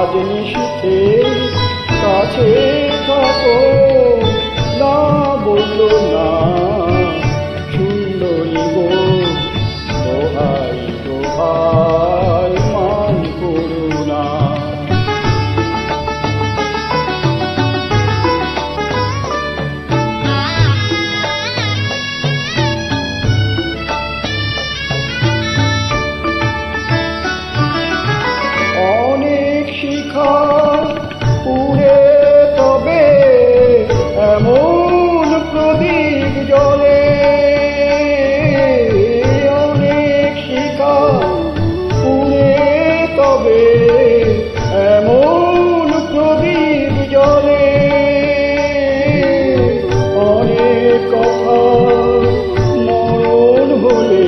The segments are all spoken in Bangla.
আজ নিশীথে কাছে থাকো, না বললো না সুন্দরী গো, দোহাই দোহাই মান করো না। অনেক শিখা পুড়ে তবে এমন প্রদীপ জ্বলে, অনেক শিখা পুড়ে তবে এমন প্রদীপ জ্বলে, অনেক কথা মরণ হলে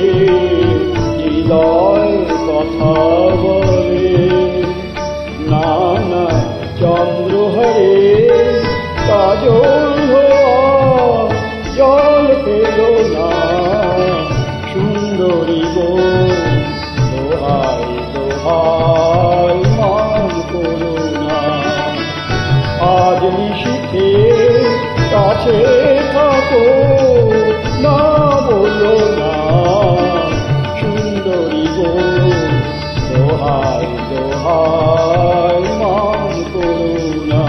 হৃদয় কথা বলে, না না চন্দ্রহরে কাজল হওয়া জল পেল না সুন্দরী গো, দোহাই দোহাই মান করো না। আজ নিশীথে কাছে থাকো, না বলো না সুন্দরী গো, দোহাই দোহাই মান করো না।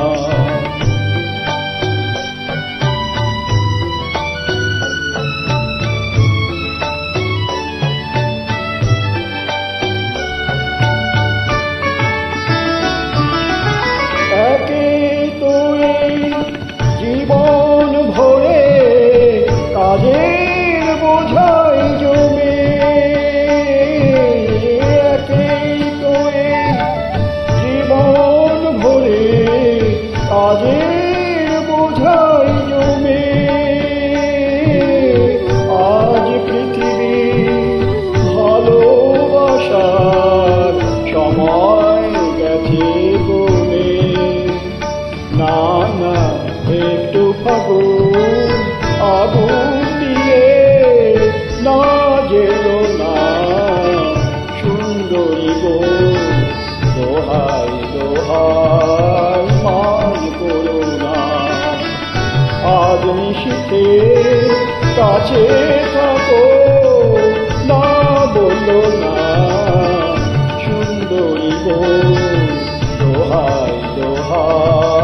একে তো এই জীবন ভরে কাজের বোঝাই জমে, একেই তো এই জীবন ভরে কাজের বোঝাই জমে, আজ পৃথিবী ভালোবাসার সময় গেছে কমে, না না একটু ফাগুন আগুন দিয়ে না যেলো না সুন্দরী গো, দোহাই দোহাই মান করো না। আজ নিশীথে কাছে থাকো, না বলো না সুন্দরী গো, দোহাই দোহাই